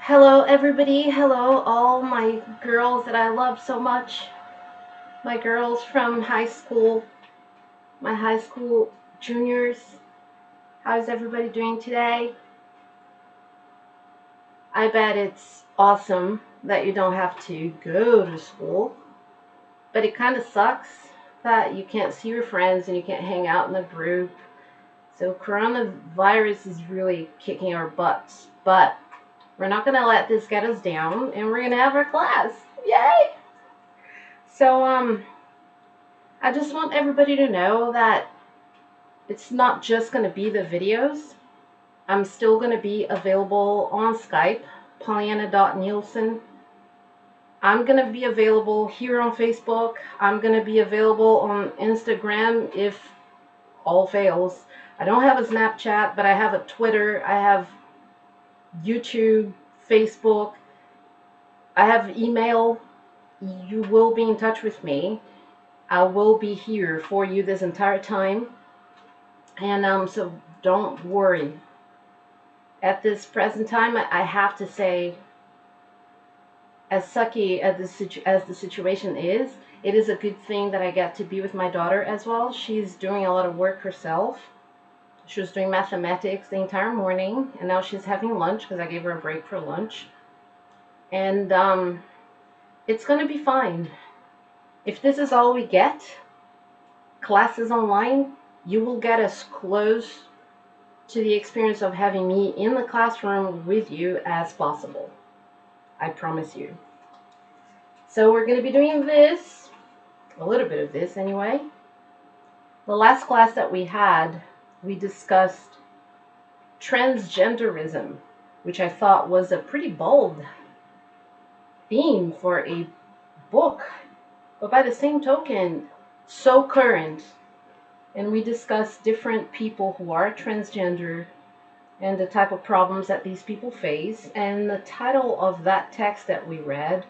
Hello, everybody. Hello, all my girls that I love so much. My girls from high school, my high school juniors. How's everybody doing today? I bet it's awesome that you don't have to go to school, but it kind of sucks that you can't see your friends and you can't hang out in a group. So, coronavirus is really kicking our butts, but we're not going to let this get us down and we're going to have our class. Yay! So, I just want everybody to know that it's not just going to be the videos. I'm still going to be available on Skype, Pollyanna.Nielsen. I'm going to be available here on Facebook. I'm going to be available on Instagram if all fails. I don't have a Snapchat, but I have a Twitter. I have YouTube, Facebook. I have email. You will be in touch with me. I will be here for you this entire time. And so don't worry. At this present time, I have to say, as sucky as the situation is, it is a good thing that I get to be with my daughter as well. She's doing a lot of work herself. She was doing mathematics the entire morning, and now she's having lunch because I gave her a break for lunch. And it's going to be fine. If this is all we get, classes online, you will get as close to the experience of having me in the classroom with you as possible. I promise you. So we're going to be doing this, a little bit of this anyway. The last class that we had, we discussed transgenderism, which I thought was a pretty bold theme for a book, but by the same token, so current. And we discussed different people who are transgender and the type of problems that these people face. And the title of that text that we read,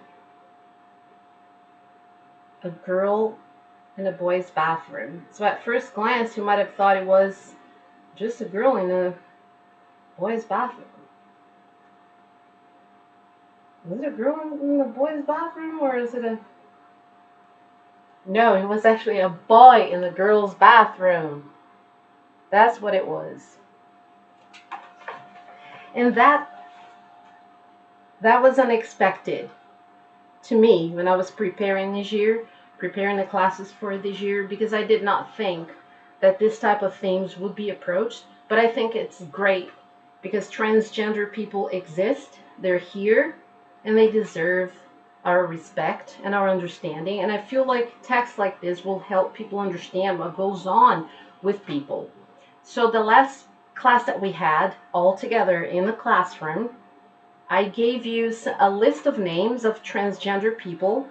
A Girl in a Boy's Bathroom. So at first glance, you might have thought it was just a girl in a boy's bathroom. Was it a girl in a boy's bathroom, or is it a... No, it was actually a boy in the girl's bathroom. That's what it was. And that was unexpected to me when I was preparing the classes for this year, because I did not think that this type of themes would be approached. But I think it's great because transgender people exist, they're here, and they deserve our respect and our understanding. And I feel like texts like this will help people understand what goes on with people. So the last class that we had all together in the classroom, I gave you a list of names of transgender people,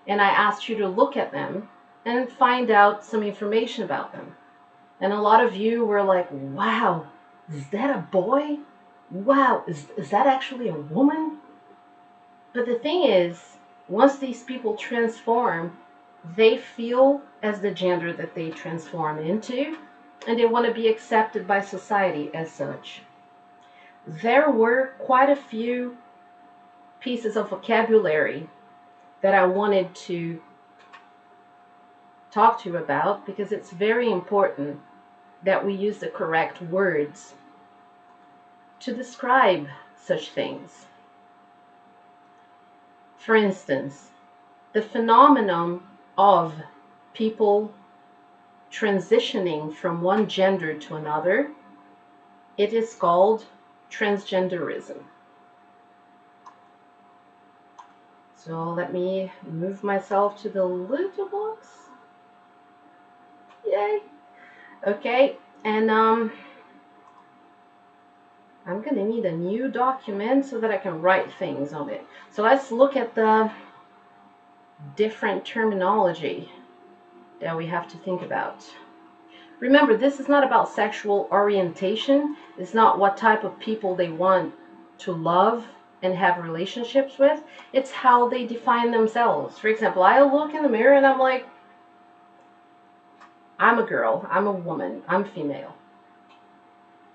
and I asked you to look at them and find out some information about them. And a lot of you were like, wow, is that a boy? Wow, is that actually a woman? But the thing is, once these people transform, they feel as the gender that they transform into, and they want to be accepted by society as such. There were quite a few pieces of vocabulary that I wanted to talk to you about, because it's very important that we use the correct words to describe such things. For instance, the phenomenon of people transitioning from one gender to another, it is called transgenderism. So let me move myself to the little box. Yay. Okay, and I'm gonna need a new document so that I can write things on it. So let's look at the different terminology that we have to think about. Remember, this is not about sexual orientation. It's not what type of people they want to love and have relationships with. It's how they define themselves. For example, I look in the mirror and I'm like, I'm a girl, I'm a woman, I'm female.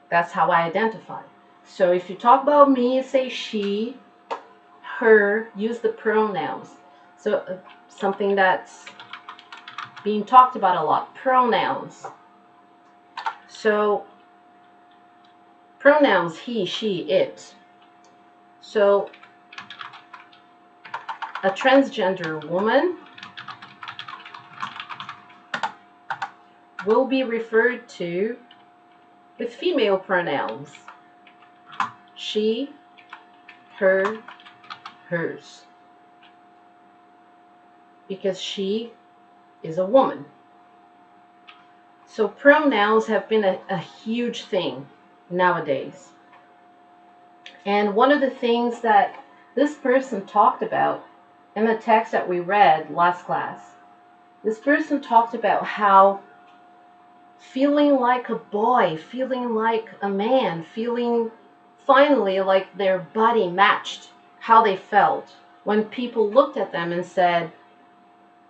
That's how I identify. So if you talk about me, say she, her, use the pronouns. So something that's being talked about a lot, pronouns. So pronouns, he, she, it. So a transgender woman will be referred to with female pronouns. She, her, hers. Because she is a woman. So pronouns have been a huge thing nowadays. And one of the things that this person talked about in the text that we read last class, this person talked about how feeling like a boy, feeling like a man, feeling finally like their body matched how they felt when people looked at them and said,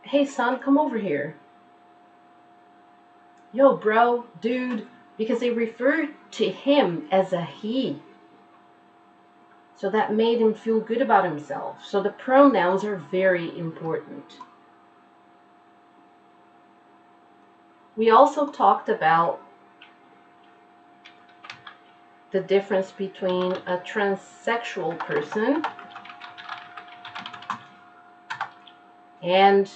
hey son, come over here. Yo bro, dude, because they referred to him as a he. So that made him feel good about himself. So the pronouns are very important. We also talked about the difference between a transsexual person and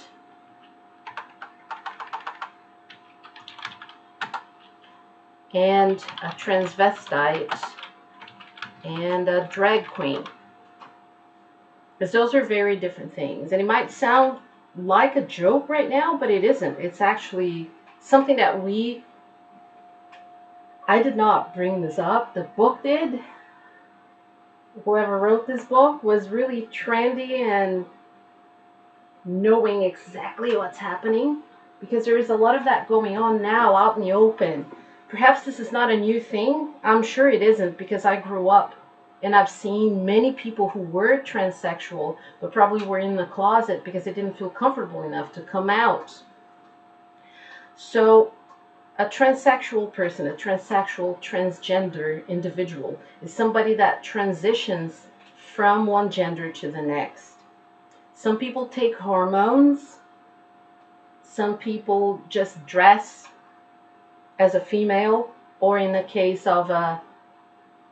a transvestite and a drag queen. Because those are very different things. And it might sound like a joke right now, but it isn't. It's actually something that I did not bring this up. The book did. Whoever wrote this book was really trendy and knowing exactly what's happening, because there is a lot of that going on now out in the open. Perhaps this is not a new thing. I'm sure it isn't, because I grew up and I've seen many people who were transsexual but probably were in the closet because they didn't feel comfortable enough to come out. So a transsexual person, a transsexual, transgender individual, is somebody that transitions from one gender to the next. Some people take hormones. Some people just dress as a female, or in the case of a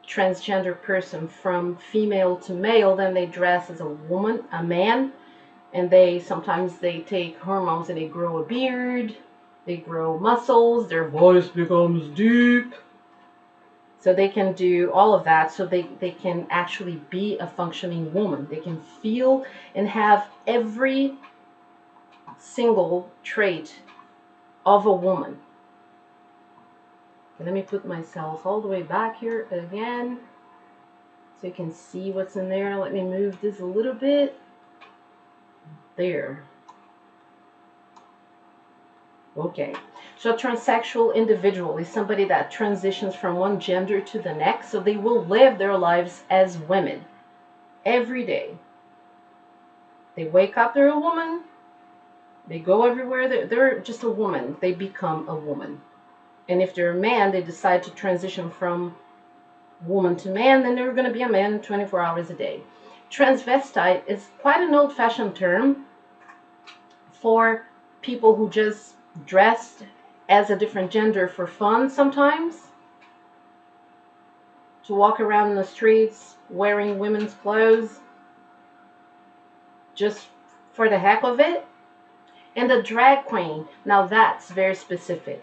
transgender person, from female to male, then they dress as a woman, a man, and sometimes they take hormones and they grow a beard, they grow muscles, their voice becomes deep. So they can do all of that, so they can actually be a functioning woman. They can feel and have every single trait of a woman. Let me put myself all the way back here again so you can see what's in there. Let me move this a little bit. There. Okay. So a transsexual individual is somebody that transitions from one gender to the next, so they will live their lives as women every day. They wake up, they're a woman. They go everywhere, they're just a woman. They become a woman. And if they're a man, they decide to transition from woman to man, then they're going to be a man 24 hours a day. Transvestite is quite an old-fashioned term for people who just dressed as a different gender for fun sometimes, to walk around in the streets wearing women's clothes just for the heck of it. And a drag queen, now that's very specific.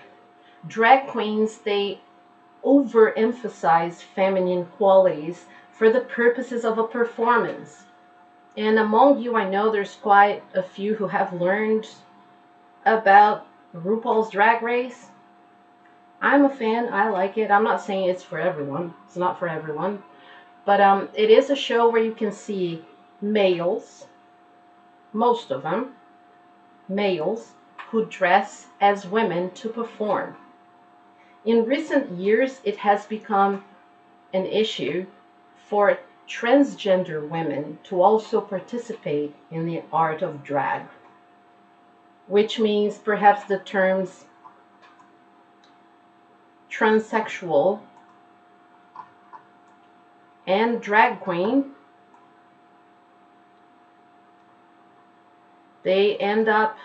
Drag queens, they overemphasize feminine qualities for the purposes of a performance. And among you, I know there's quite a few who have learned about RuPaul's Drag Race. I'm a fan. I like it. I'm not saying it's for everyone. It's not for everyone. But it is a show where you can see males, most of them, males, who dress as women to perform. In recent years, it has become an issue for transgender women to also participate in the art of drag, which means perhaps the terms transsexual and drag queen, they end up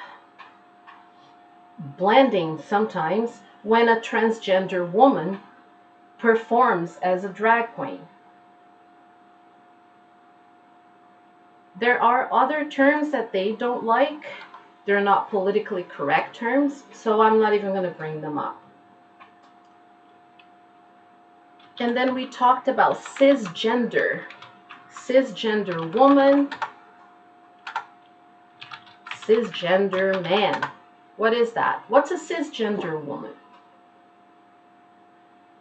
blending sometimes when a transgender woman performs as a drag queen. There are other terms that they don't like. They're not politically correct terms, so I'm not even going to bring them up. And then we talked about cisgender. Cisgender woman, cisgender man. What is that? What's a cisgender woman?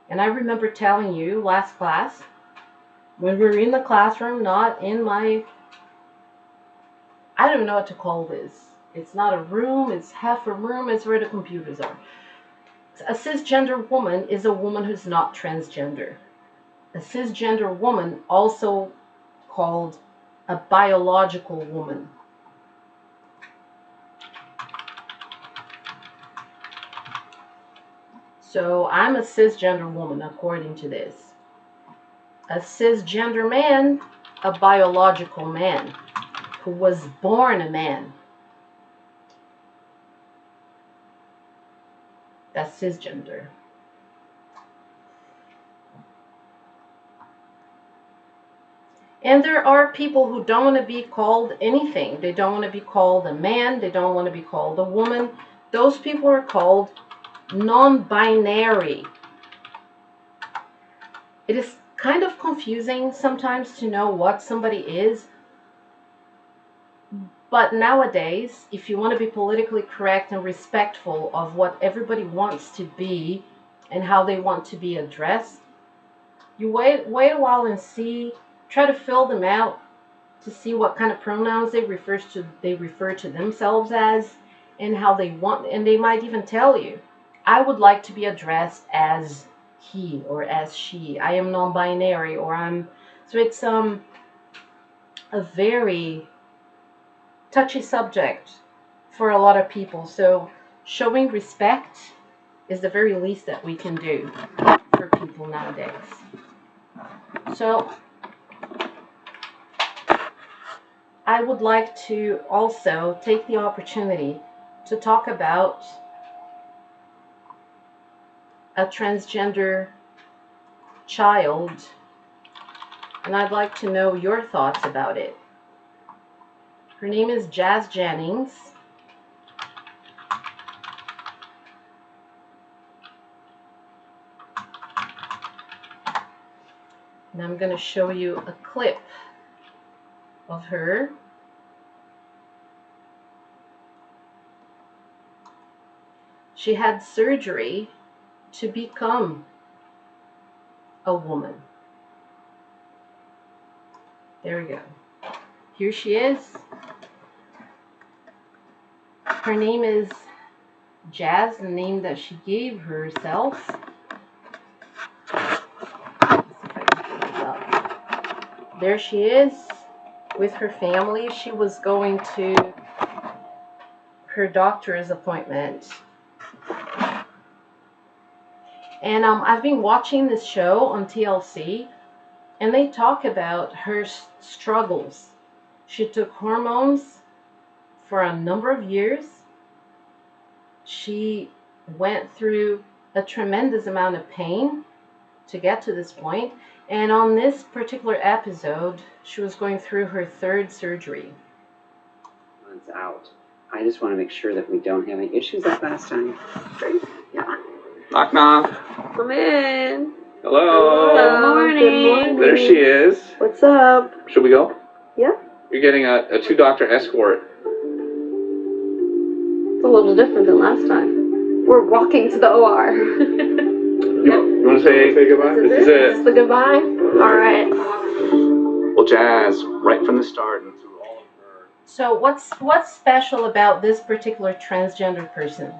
And I remember telling you last class, when we were in the classroom, not in my, I don't know what to call this. It's not a room, it's half a room, it's where the computers are. A cisgender woman is a woman who's not transgender. A cisgender woman, also called a biological woman. So I'm a cisgender woman according to this. A cisgender man, a biological man who was born a man. That's cisgender. And there are people who don't want to be called anything. They don't want to be called a man. They don't want to be called a woman. Those people are called non-binary. It is kind of confusing sometimes to know what somebody is. But nowadays, if you want to be politically correct and respectful of what everybody wants to be and how they want to be addressed, you wait a while and see, try to fill them out to see what kind of pronouns they refer to themselves as and how they want, and they might even tell you, I would like to be addressed as he or as she. I am non-binary, or I'm, so it's a very touchy subject for a lot of people. So showing respect is the very least that we can do for people nowadays. So I would like to also take the opportunity to talk about a transgender child, and I'd like to know your thoughts about it. Her name is Jazz Jennings. And I'm going to show you a clip of her. She had surgery to become a woman. There we go. Here she is. Her name is Jazz, the name that she gave herself. There she is with her family. She was going to her doctor's appointment. And I've been watching this show on TLC, and they talk about her struggles. She took hormones for a number of years. She went through a tremendous amount of pain to get to this point. And on this particular episode, she was going through her third surgery. Months out. I just want to make sure that we don't have any issues like last time. Great. Yeah. Knock knock. Come in. Hello. Good morning. There she is. What's up? Should we go? Yeah. You're getting a 2-doctor escort. It's a little different than last time. We're walking to the OR. You want to say goodbye? This is This is it. the goodbye? All right. Well, Jazz, right from the start and through all of her. So what's special about this particular transgender person?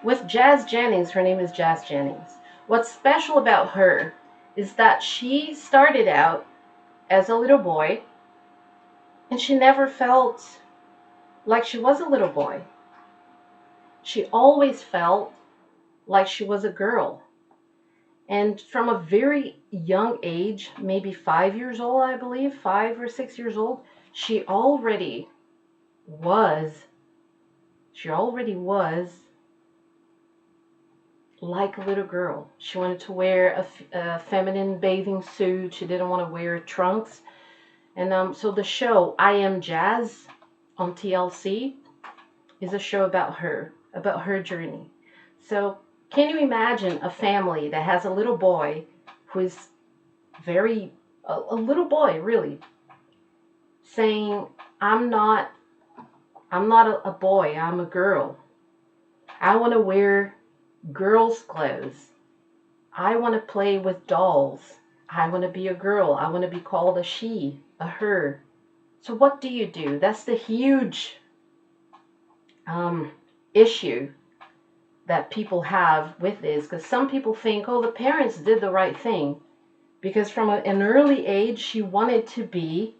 With Jazz Jennings, her name is Jazz Jennings. What's special about her is that she started out as a little boy, and she never felt like she was a little boy. She always felt like she was a girl. And from a very young age, maybe 5 years old, I believe, 5 or 6 years old, she already was, she already was like a little girl. She wanted to wear a feminine bathing suit. She didn't want to wear trunks. And so the show I Am Jazz on TLC is a show about her journey. So can you imagine a family that has a little boy who is a little boy really, saying, I'm not a boy, I'm a girl. I want to wear girls' clothes. I want to play with dolls. I want to be a girl. I want to be called a she, a her. So what do you do? That's the huge issue that people have with this, because some people think, oh, the parents did the right thing, because from an early age she wanted to be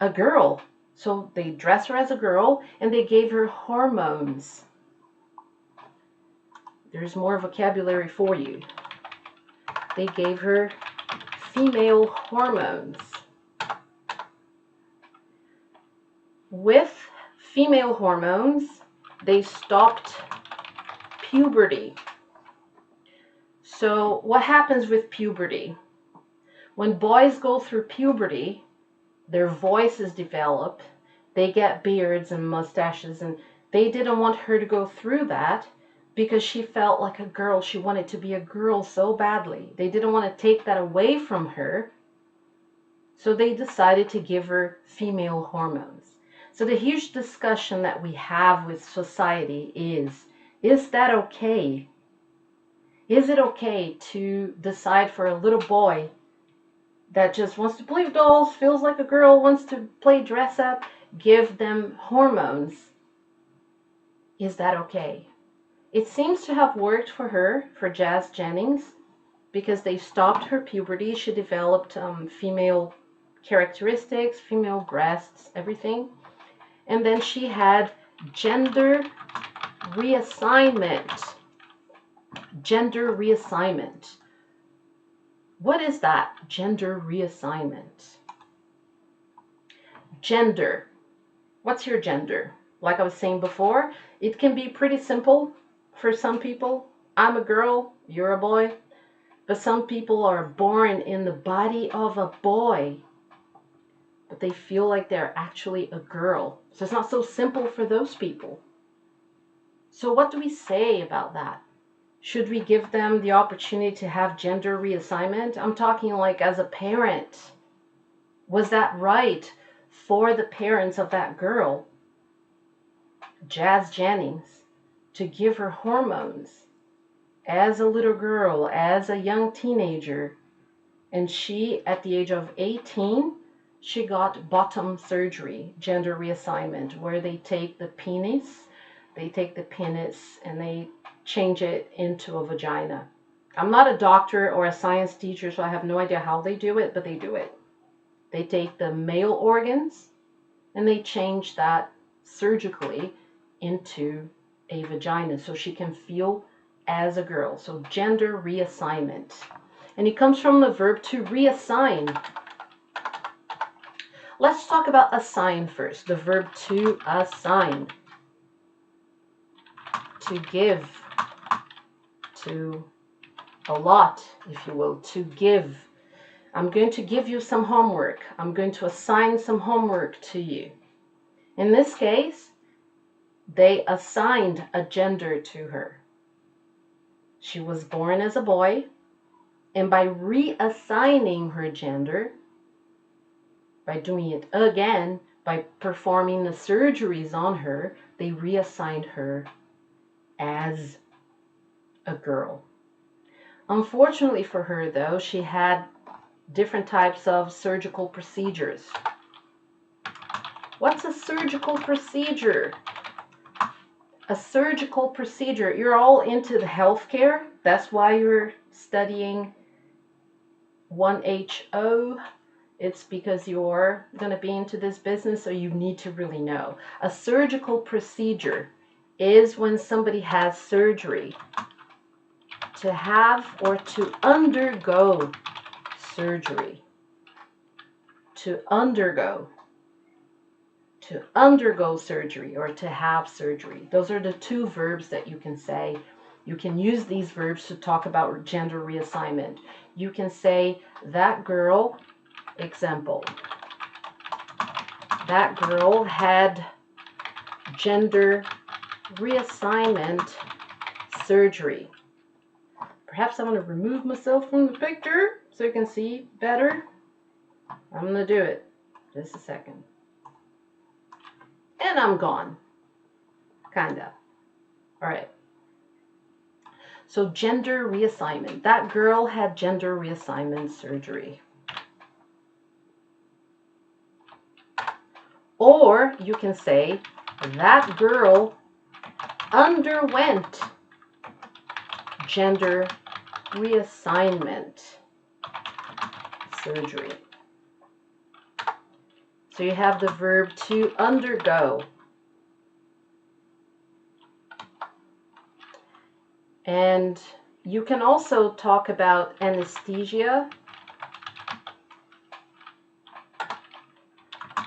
a girl. So they dress her as a girl and they gave her hormones. There's more vocabulary for you. They gave her female hormones. With female hormones, they stopped puberty. So what happens with puberty? When boys go through puberty, their voices develop, they get beards and mustaches, and they didn't want her to go through that because she felt like a girl. She wanted to be a girl so badly. They didn't want to take that away from her, so they decided to give her female hormones. So the huge discussion that we have with society is that okay? Is it okay to decide for a little boy that just wants to play with dolls, feels like a girl, wants to play dress up, give them hormones? Is that okay? It seems to have worked for her, for Jazz Jennings, because they stopped her puberty. She developed female characteristics, female breasts, everything. And then she had gender reassignment. Gender reassignment. What is that? Gender reassignment. Gender. What's your gender? Like I was saying before, it can be pretty simple for some people. I'm a girl, you're a boy. But some people are born in the body of a boy, but they feel like they're actually a girl. So it's not so simple for those people. So what do we say about that? Should we give them the opportunity to have gender reassignment? I'm talking like as a parent. Was that right for the parents of that girl, Jazz Jennings, to give her hormones as a little girl, as a young teenager? And she, at the age of 18, she got bottom surgery, gender reassignment, where they take the penis and they change it into a vagina. I'm not a doctor or a science teacher, so I have no idea how they do it, but they do it. They take the male organs and they change that surgically into a vagina so she can feel as a girl. So gender reassignment. And it comes from the verb to reassign. Let's talk about assign first. The verb to assign. To give. To allot, if you will. To give. I'm going to give you some homework. I'm going to assign some homework to you. In this case, they assigned a gender to her. She was born as a boy, and by reassigning her gender, by doing it again, by performing the surgeries on her, they reassigned her as a girl. Unfortunately for her, though, she had different types of surgical procedures. What's a surgical procedure? A surgical procedure, you're all into the healthcare. That's why you're studying 1HO. It's because you're going to be into this business, so you need to really know. A surgical procedure is when somebody has surgery to have or to undergo surgery. To undergo surgery or to have surgery. Those are the two verbs that you can say. You can use these verbs to talk about gender reassignment. You can say, that girl, example, that girl had gender reassignment surgery. Perhaps I want to remove myself from the picture so you can see better. I'm going to do it. Just a second. And I'm gone. Kinda. All right. So gender reassignment. That girl had gender reassignment surgery. Or you can say, that girl underwent gender reassignment surgery. So you have the verb to undergo. And you can also talk about anesthesia.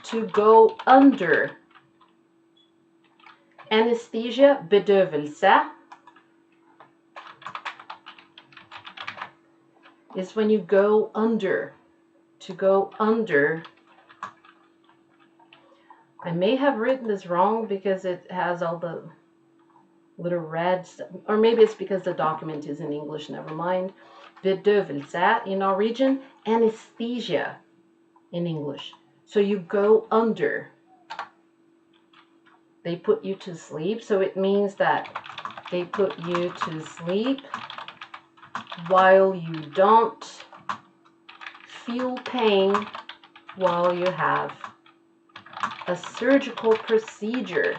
To go under. Anesthesia, bedövelse, is when you go under. To go under. I may have written this wrong because it has all the little reds, or maybe it's because the document is in English, never mind. Bedövelse in Norwegian, anesthesia in English. So you go under. They put you to sleep, so it means that they put you to sleep while you don't feel pain while you have a surgical procedure.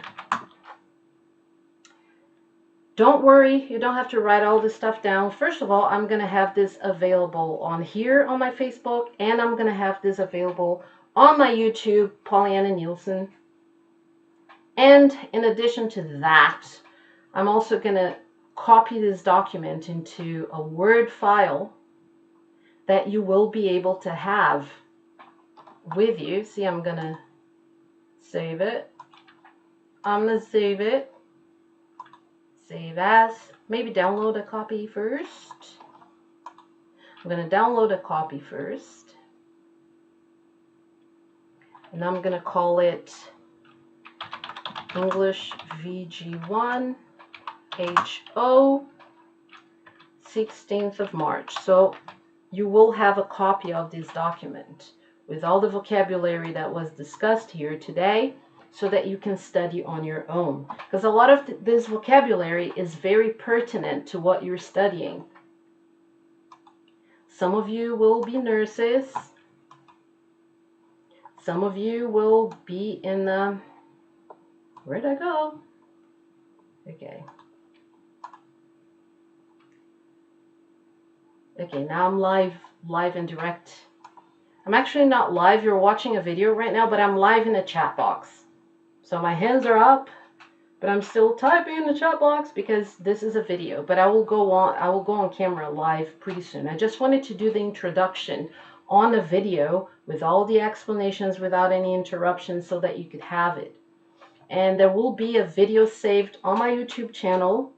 Don't worry, you don't have to write all this stuff down. First of all, I'm going to have this available on here on my Facebook, and I'm going to have this available on my YouTube, Pollyanna Nielsen. And in addition to that, I'm also going to copy this document into a Word file that you will be able to have with you. See, I'm going to save it. I'm going to save it. Save as. Maybe download a copy first. I'm going to download a copy first. And I'm going to call it English VG1 HO 16th of March. So you will have a copy of this document with all the vocabulary that was discussed here today so that you can study on your own. Because a lot of this vocabulary is very pertinent to what you're studying. Some of you will be nurses. Some of you will be in the... Where'd I go? Okay. Okay, now I'm live and direct. I'm actually not live. You're watching a video right now, but I'm live in the chat box. So my hands are up, but I'm still typing in the chat box because this is a video. But I will go on camera live pretty soon. I just wanted to do the introduction on a video with all the explanations without any interruptions so that you could have it. And there will be a video saved on my YouTube channel,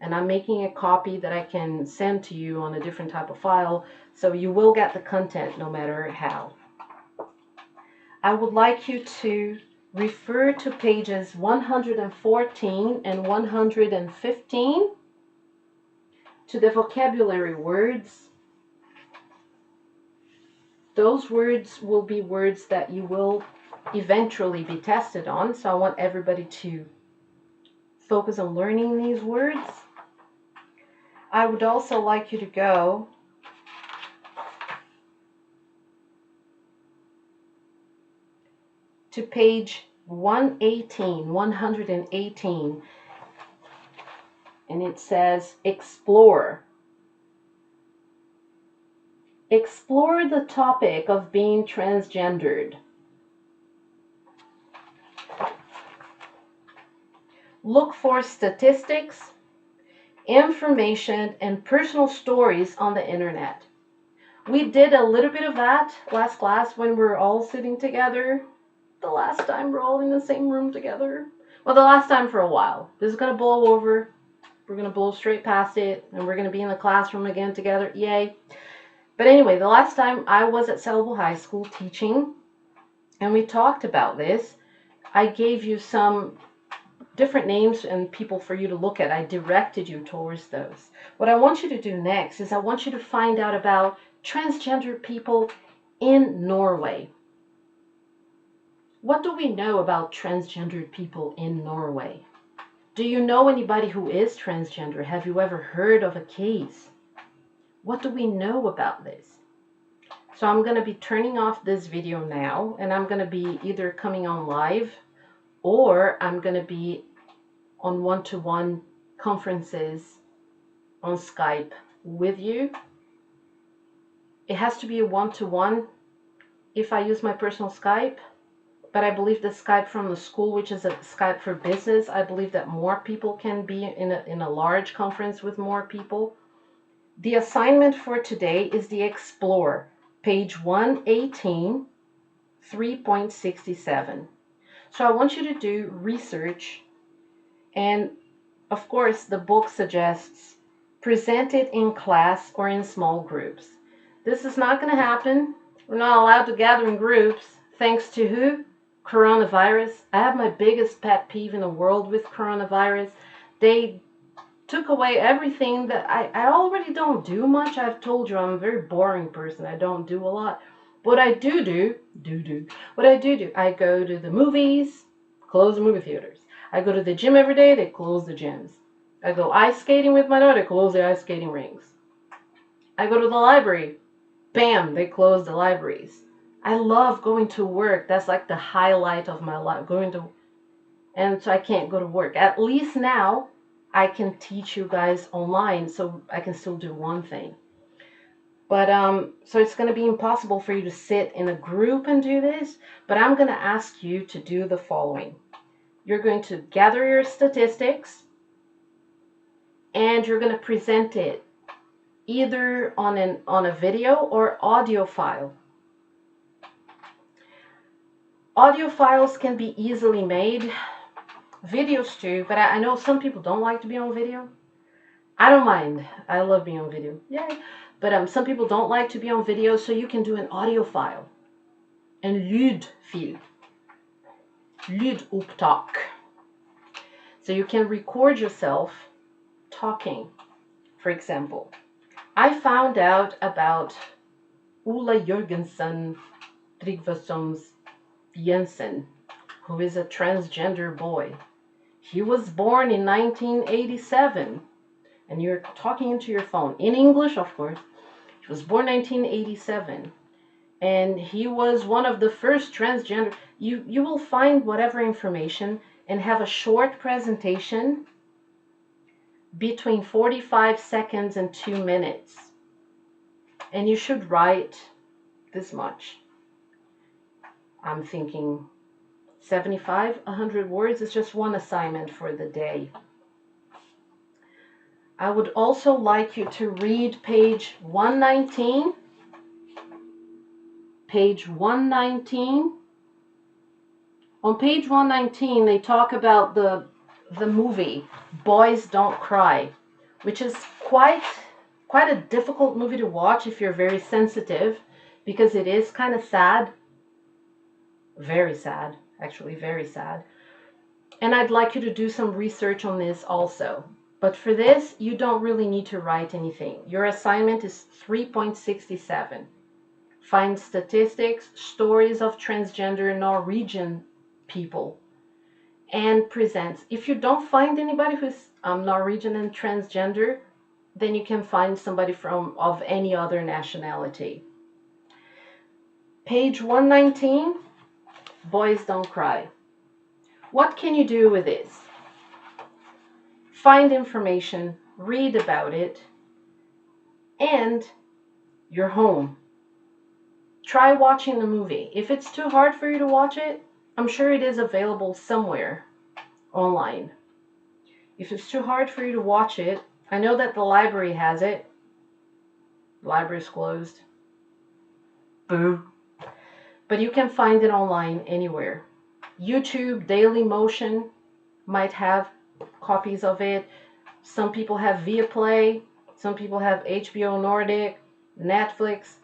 and I'm making a copy that I can send to you on a different type of file, so you will get the content no matter how. I would like you to refer to pages 114 and 115 to the vocabulary words. Those words will be words that you will eventually be tested on, so I want everybody to focus on learning these words. I would also like you to go to page 118, and it says explore. Explore the topic of being transgendered. Look for statistics information, and personal stories on the internet. We did a little bit of that last class when we were all sitting together. The last time we're all in the same room together. Well, the last time for a while. This is going to blow over. We're going to blow straight past it, and we're going to be in the classroom again together. Yay. But anyway, the last time I was at Sellable High School teaching, and we talked about this, I gave you some different names and people for you to look at. I directed you towards those. What I want you to do next is I want you to find out about transgender people in Norway. What do we know about transgendered people in Norway? Do you know anybody who is transgender? Have you ever heard of a case? What do we know about this? So I'm going to be turning off this video now, and I'm going to be either coming on live or I'm going to be on one-to-one conferences on Skype with you. It has to be a one-to-one if I use my personal Skype, but I believe the Skype from the school, which is a Skype for business, I believe that more people can be in a large conference with more people. The assignment for today is the Explore, page 118, 3.67. So I want you to do research, and of course the book suggests present it in class or in small groups. This is not going to happen. We're not allowed to gather in groups. Thanks to who? Coronavirus. I have my biggest pet peeve in the world with coronavirus. They took away everything that I already don't do much. I've told you I'm a very boring person. I don't do a lot. What I do, I go to the movies, close the movie theaters. I go to the gym every day, they close the gyms. I go ice skating with my daughter, they close the ice skating rinks. I go to the library, bam, they close the libraries. I love going to work. That's like the highlight of my life, and so I can't go to work. At least now I can teach you guys online, so I can still do one thing. But so it's going to be impossible for you to sit in a group and do this, but I'm going to ask you to do the following. You're going to gather your statistics, and you're going to present it either on a video or audio file. Audio files can be easily made, videos too, but I know some people don't like to be on video. I don't mind. I love being on video. Yay. But some people don't like to be on video, so you can do an audio file. En lydfil. Lydopptak. So you can record yourself talking. For example, I found out about Ola Jørgensen Tryggvasons Jensen, who is a transgender boy. He was born in 1987. And you're talking into your phone. In English, of course. He was born 1987. And he was one of the first transgender. You will find whatever information and have a short presentation between 45 seconds and 2 minutes. And you should write this much. I'm thinking 75, 100 words is just one assignment for the day. I would also like you to read page 119. Page 119. On page 119, they talk about the movie Boys Don't Cry, which is quite a difficult movie to watch if you're very sensitive, because it is kind of sad. Very sad, actually, very sad. And I'd like you to do some research on this also. But for this, you don't really need to write anything. Your assignment is 3.67. Find statistics, stories of transgender Norwegian people, and present. If you don't find anybody who's Norwegian and transgender, then you can find somebody of any other nationality. Page 119, Boys Don't Cry. What can you do with this? Find information, read about it, and you're home. Try watching the movie. If it's too hard for you to watch it, I'm sure it is available somewhere online. If it's too hard for you to watch it, I know that the library has it. The library's closed. Boo. But you can find it online anywhere. YouTube, Dailymotion might have copies of it. Some people have Viaplay. Some people have HBO Nordic, Netflix.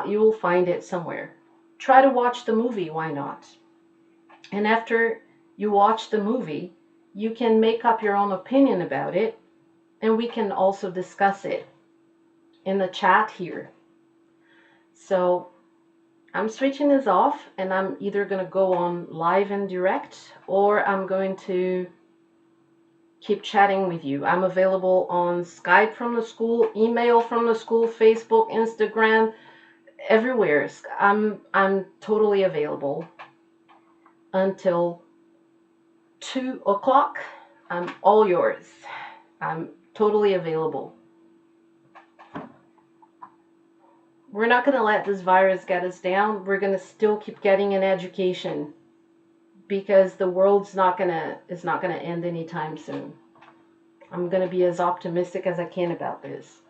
You will find it somewhere. Try to watch the movie, why not? And after you watch the movie, you can make up your own opinion about it, and we can also discuss it in the chat here. So I'm switching this off, and I'm either going to go on live and direct, or I'm going to keep chatting with you. I'm available on Skype from the school, email from the school, Facebook, Instagram, everywhere. I'm totally available until 2 o'clock. I'm all yours. I'm totally available. We're not going to let this virus get us down. We're going to still keep getting an education, because the world's not going to end anytime soon. I'm going to be as optimistic as I can about this.